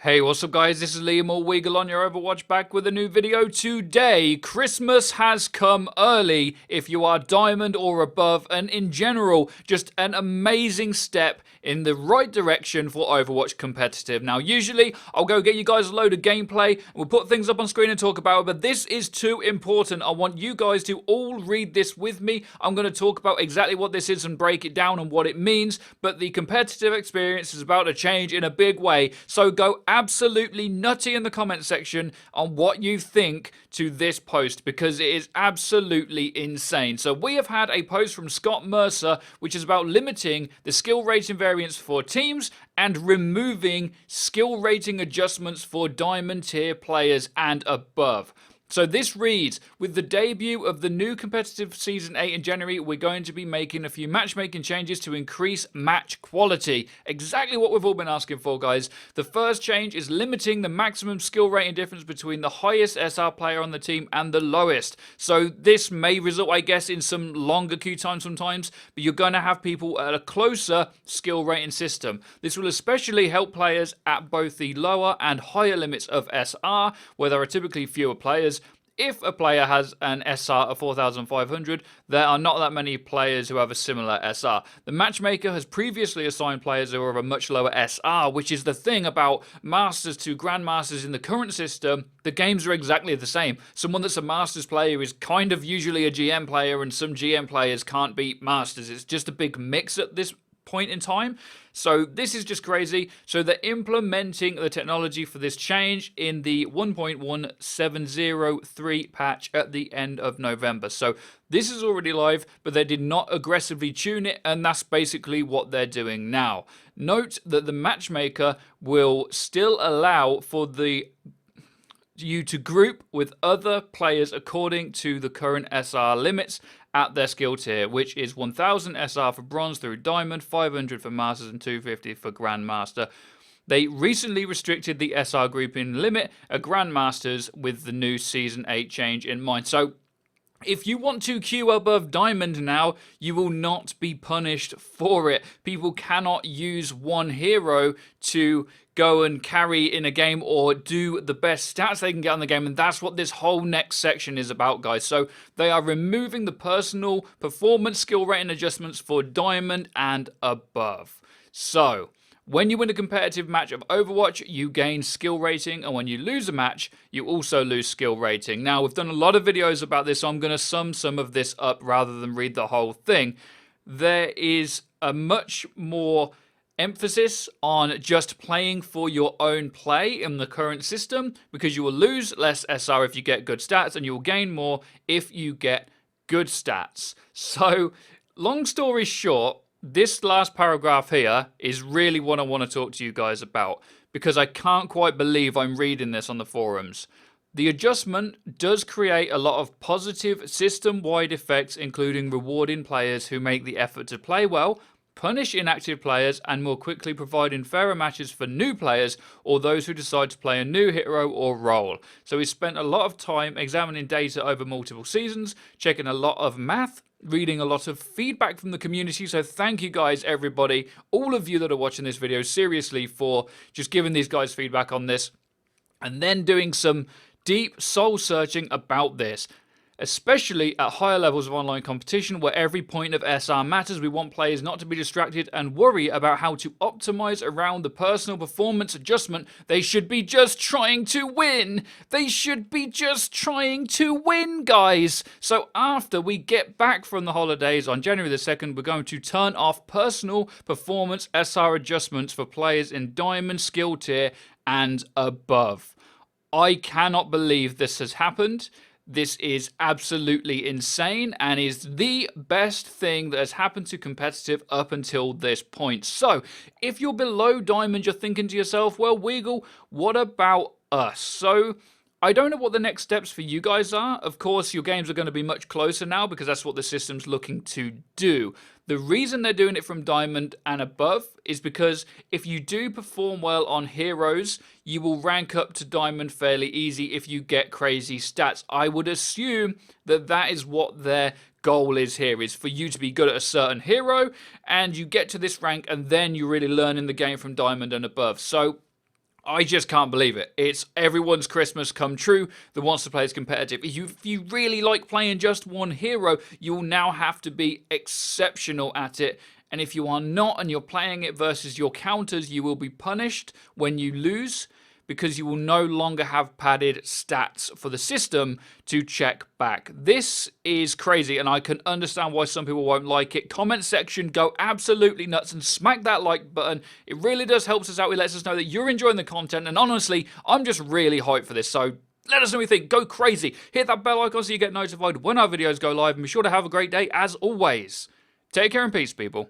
Hey, what's up guys, this is Liam or Weagle on your Overwatch back with a new video today. Christmas has come early if you are diamond or above, and in general, just an amazing step in the right direction for Overwatch competitive. Now, usually, I'll go get you guys a load of gameplay, and we'll put things up on screen and talk about it, but this is too important. I want you guys to all read this with me. I'm going to talk about exactly what this is and break it down and what it means, but the competitive experience is about to change in a big way, so go absolutely nutty in the comment section on what you think to this post, because it is absolutely insane. So we have had a post from Scott Mercer which is about limiting the skill rating variance for teams and removing skill rating adjustments for diamond tier players and above. So this reads, with the debut of the new competitive Season 8 in January, we're going to be making a few matchmaking changes to increase match quality. Exactly what we've all been asking for, guys. The first change is limiting the maximum skill rating difference between the highest SR player on the team and the lowest. So this may result, I guess, in some longer queue time sometimes, but you're going to have people at a closer skill rating system. This will especially help players at both the lower and higher limits of SR, where there are typically fewer players. If a player has an SR of 4,500, there are not that many players who have a similar SR. The matchmaker has previously assigned players who are of a much lower SR, which is the thing about Masters to Grandmasters in the current system. The games are exactly the same. Someone that's a Masters player is kind of usually a GM player, and some GM players can't beat Masters. It's just a big mix at this point in time. So this is just crazy. So they're implementing the technology for this change in the 1.1703 patch at the end of November. So this is already live, but they did not aggressively tune it, and that's basically what they're doing now. Note that the matchmaker will still allow for you to group with other players according to the current SR limits at their skill tier, which is 1000 SR for bronze through diamond, 500 for masters, and 250 for grandmaster. They recently restricted the SR grouping limit at grandmasters with the new season 8 change in mind. So if you want to queue above diamond now, you will not be punished for it. People cannot use one hero to go and carry in a game or do the best stats they can get on the game, and that's what this whole next section is about, guys. So they are removing the personal performance skill rating adjustments for diamond and above. So when you win a competitive match of Overwatch, you gain skill rating, and when you lose a match, you also lose skill rating. Now, we've done a lot of videos about this, so I'm going to sum some of this up rather than read the whole thing. There is a much more emphasis on just playing for your own play in the current system, because you will lose less SR if you get good stats, and you will gain more if you get good stats. So, long story short, this last paragraph here is really what I want to talk to you guys about, because I can't quite believe I'm reading this on the forums. The adjustment does create a lot of positive system-wide effects, including rewarding players who make the effort to play well, punish inactive players, and more quickly providing fairer matches for new players or those who decide to play a new hero or role. So we spent a lot of time examining data over multiple seasons, checking a lot of math, reading a lot of feedback from the community. So thank you guys, everybody, all of you that are watching this video, seriously, for just giving these guys feedback on this, and then doing some deep soul searching about this. Especially at higher levels of online competition where every point of SR matters, we want players not to be distracted and worry about how to optimize around the personal performance adjustment. They should be just trying to win. They should be just trying to win, guys. So after we get back from the holidays on January the 2nd, we're going to turn off personal performance SR adjustments for players in diamond skill tier and above. I cannot believe this has happened. This is absolutely insane and is the best thing that has happened to competitive up until this point. So, if you're below diamond, you're thinking to yourself, well, Weagle, what about us? So, I don't know what the next steps for you guys are. Of course, your games are going to be much closer now because that's what the system's looking to do. The reason they're doing it from diamond and above is because if you do perform well on heroes, you will rank up to diamond fairly easy if you get crazy stats. I would assume that that is what their goal is here, is for you to be good at a certain hero, and you get to this rank and then you really learn in the game from diamond and above. So I just can't believe it. It's everyone's Christmas come true that wants to play as competitive. If you really like playing just one hero, you'll now have to be exceptional at it. And if you are not and you're playing it versus your counters, you will be punished when you lose, because you will no longer have padded stats for the system to check back. This is crazy, and I can understand why some people won't like it. Comment section, go absolutely nuts and smack that like button. It really does help us out. It lets us know that you're enjoying the content, and honestly, I'm just really hyped for this. So let us know what you think. Go crazy. Hit that bell icon so you get notified when our videos go live, and be sure to have a great day as always. Take care and peace, people.